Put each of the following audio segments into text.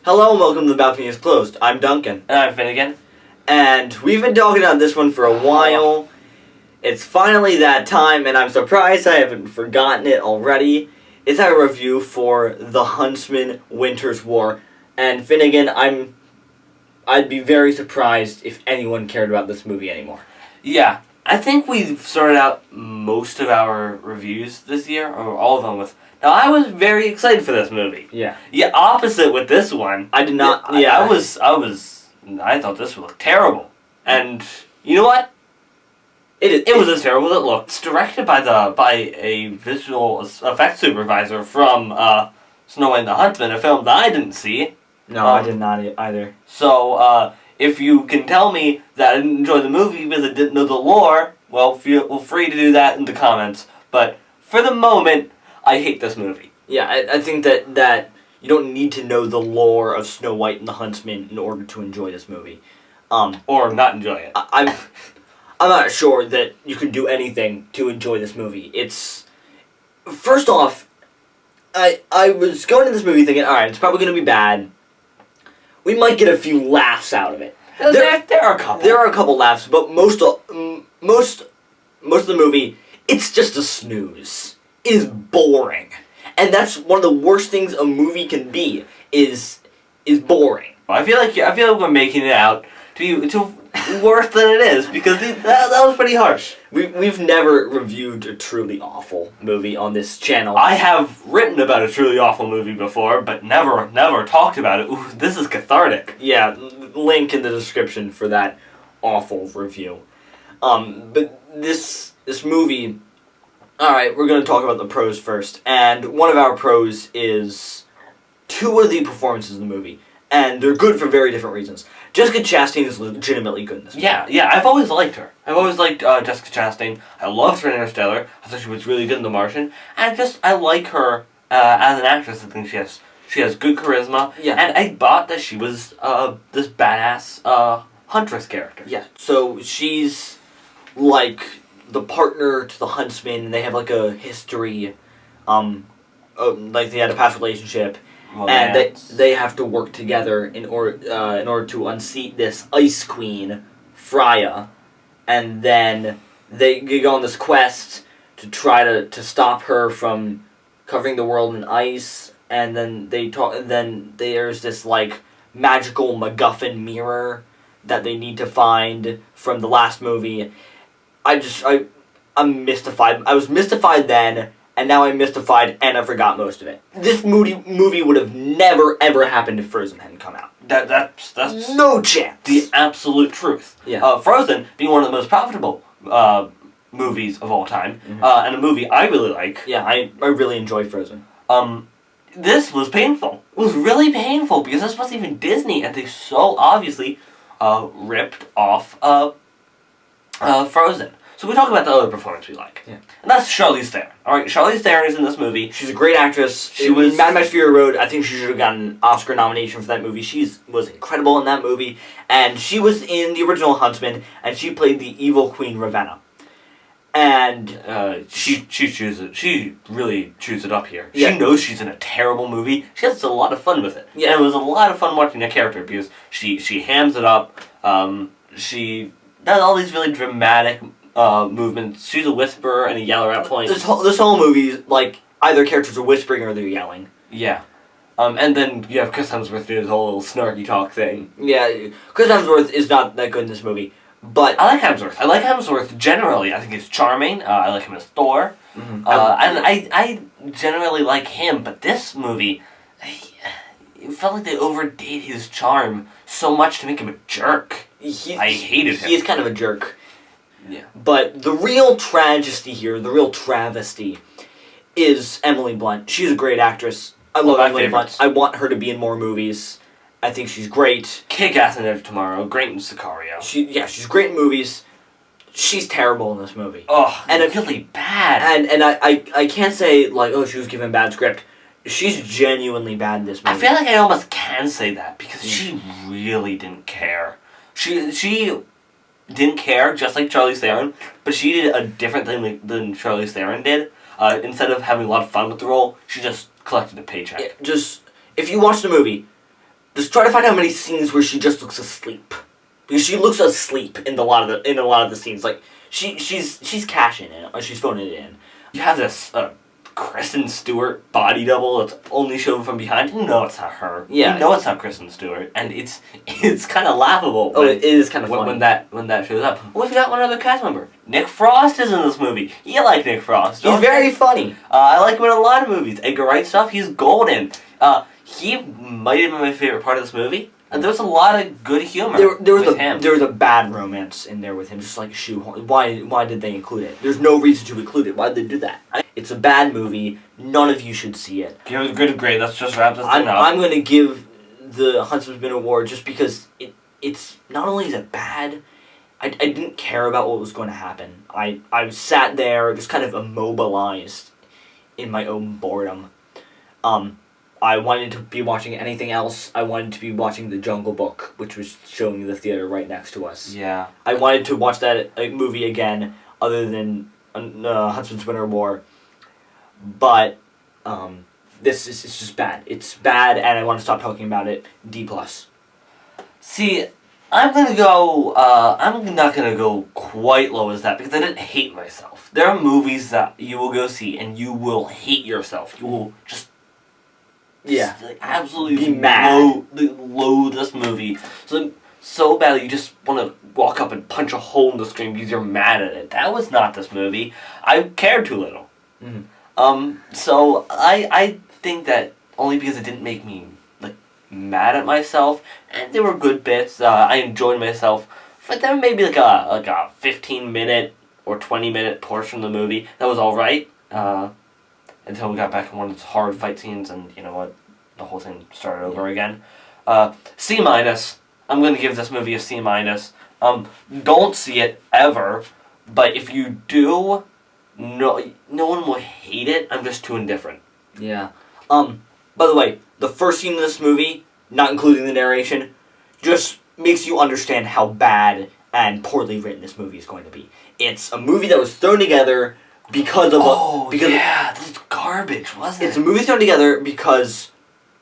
Hello and welcome to The Balcony is Closed. I'm Duncan. And I'm Finnegan. And we've been talking about this one for a while. It's finally that time, and I'm surprised I haven't forgotten it already. It's our review for The Huntsman Winter's War. And Finnegan, I'd be very surprised if anyone cared about this movie anymore. Yeah, I think we've sorted out most of our reviews this year, or all of them with... Now, I was very excited for this movie. Yeah. Yeah, opposite with this one. I did not... Yeah, I thought this would look terrible. And, you know what? It was as terrible as it looked. It's directed by a visual effects supervisor from Snow White and the Huntsman, a film that I didn't see. No, I did not either. So, if you can tell me that I didn't enjoy the movie because I didn't know the lore, well, feel free to do that in the comments. But for the moment, I hate this movie. Yeah, I think that you don't need to know the lore of Snow White and the Huntsman in order to enjoy this movie. Or not enjoy it. I'm not sure that you could do anything to enjoy this movie. It's... First off, I was going to this movie thinking, alright, it's probably going to be bad. We might get a few laughs out of it. There are a couple. There are a couple laughs, but most of the movie, it's just a snooze. It is boring. And that's one of the worst things a movie can be, is boring. I feel like we're making it out to worse than it is, because that was pretty harsh. We've never reviewed a truly awful movie on this channel. I have written about a truly awful movie before, but never talked about it. Ooh, this is cathartic. Yeah, link in the description for that awful review. But this movie... Alright, we're going to talk about the pros first. And one of our pros is two of the performances in the movie. And they're good for very different reasons. Jessica Chastain is legitimately good in this movie. Yeah, I've always liked her. I've always liked Jessica Chastain. I loved her in Interstellar. I thought she was really good in The Martian. And I like her as an actress. I think she has good charisma. Yeah. And I thought that she was this badass huntress character. Yeah, so she's like the partner to the Huntsman, and they have like a history, like they had a past relationship. And they have to work together in order to unseat this Ice Queen, Freya, and then they go on this quest to try to stop her from covering the world in ice. And then there's this like magical MacGuffin mirror that they need to find from the last movie. I'm mystified. I was mystified then. And now I'm mystified, and I forgot most of it. This movie would have never, ever happened if Frozen hadn't come out. That's no chance. The absolute truth. Yeah. Frozen being one of the most profitable movies of all time, and a movie I really like. Yeah, I really enjoy Frozen. This was painful. It was really painful because this wasn't even Disney, and they so obviously ripped off Frozen. So we talk about the other performance we like. Yeah. And that's Charlize Theron. Alright, Charlize Theron is in this movie. She's a great actress. She was Mad Max Fury Road. I think she should have gotten an Oscar nomination for that movie. She was incredible in that movie. And she was in the original Huntsman, and she played the evil Queen Ravenna. And she really chews it up here. Yeah. She knows she's in a terrible movie. She has a lot of fun with it. Yeah. And it was a lot of fun watching that character because she hams it up. She does all these really dramatic movements. She's a whisperer and a yeller at points. This whole movie, like, either characters are whispering or they're yelling. Yeah. And then you have Chris Hemsworth doing his whole little snarky talk thing. Yeah, Chris Hemsworth is not that good in this movie, but... I like Hemsworth. I like Hemsworth generally. I think he's charming. I like him as Thor. Mm-hmm. And I generally like him, but this movie, it felt like they overdid his charm so much to make him a jerk. I hated him. He is kind of a jerk. Yeah. But the real tragedy here, the real travesty, is Emily Blunt. She's a great actress. I love Emily Blunt. I want her to be in more movies. I think she's great. Kick-ass in Edge Tomorrow. Great in Sicario. She's great in movies. She's terrible in this movie. Oh, and really bad. And I can't say, like, oh, she was given bad script. She's genuinely bad in this movie. I feel like I almost can say that, because she really didn't care. She didn't care, just like Charlize Theron, but she did a different thing than Charlize Theron did. Instead of having a lot of fun with the role, she just collected a paycheck. Yeah, if you watch the movie, Just try to find how many scenes where she just looks asleep. Because she looks asleep in a lot of the scenes. Like she's cashing it, or she's phoning it in. You have this Kristen Stewart body double that's only shown from behind. You know it's not her. Yeah. You know it's not Kristen Stewart, and it's kind of laughable. Oh, it is kind of funny when that shows up. Well, we got one other cast member. Nick Frost is in this movie. You like Nick Frost? He's very funny. I like him in a lot of movies. Edgar Wright stuff. He's golden. He might have been my favorite part of this movie. And there was a lot of good humor with him. There was a bad romance in there with him, just like a shoehorn. Why did they include it? There's no reason to include it. Why did they do that? It's a bad movie. None of you should see it. Give it a good grade. Let's just wrap this thing up. I'm going to give the Huntsman award just because it's not only is it bad, I didn't care about what was going to happen. I sat there just kind of immobilized in my own boredom. I wanted to be watching anything else. I wanted to be watching The Jungle Book, which was showing in the theater right next to us. Yeah. I wanted to watch that movie again, other than Huntsman's Winter War. But this is just bad. It's bad, and I want to stop talking about it. D+. See, I'm gonna go. I'm not gonna go quite low as that because I didn't hate myself. There are movies that you will go see and you will hate yourself. You will just. Yeah. Like, absolutely be mad. Loathe this movie. So badly you just want to walk up and punch a hole in the screen because you're mad at it. That was not this movie. I cared too little. Mm-hmm. So I think that only because it didn't make me like mad at myself, and there were good bits. I enjoyed myself. But there may be like a 15-minute or 20-minute portion of the movie that was all right. Until we got back in one of those hard fight scenes, and you know what, the whole thing started over again. C-. I'm going to give this movie a C-. Don't see it ever, but if you do, no one will hate it. I'm just too indifferent. Yeah. By the way, the first scene in this movie, not including the narration, just makes you understand how bad and poorly written this movie is going to be. It's a movie that was thrown together because of this is garbage, wasn't it? It's a movie thrown together because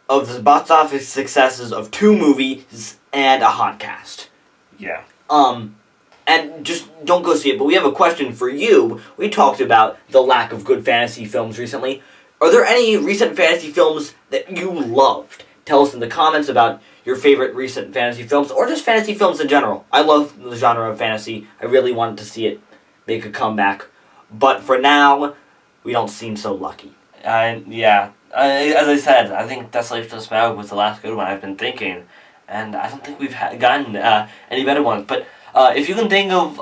of the box office successes of 2 movies and a hot cast. Yeah. And just don't go see it, but we have a question for you. We talked about the lack of good fantasy films recently. Are there any recent fantasy films that you loved? Tell us in the comments about your favorite recent fantasy films, or just fantasy films in general. I love the genre of fantasy. I really wanted to see it make a comeback. But for now, we don't seem so lucky. Yeah. As I said, I think Desolation of Smaug was the last good one I've been thinking. And I don't think we've gotten any better ones. But if you can think of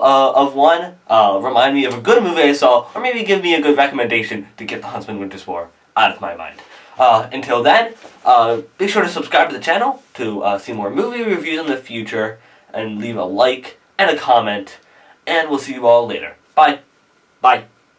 one, remind me of a good movie I saw, or maybe give me a good recommendation to get the Huntsman Winter's War out of my mind. Until then, be sure to subscribe to the channel to see more movie reviews in the future, and leave a like and a comment, and we'll see you all later. Bye. Bye.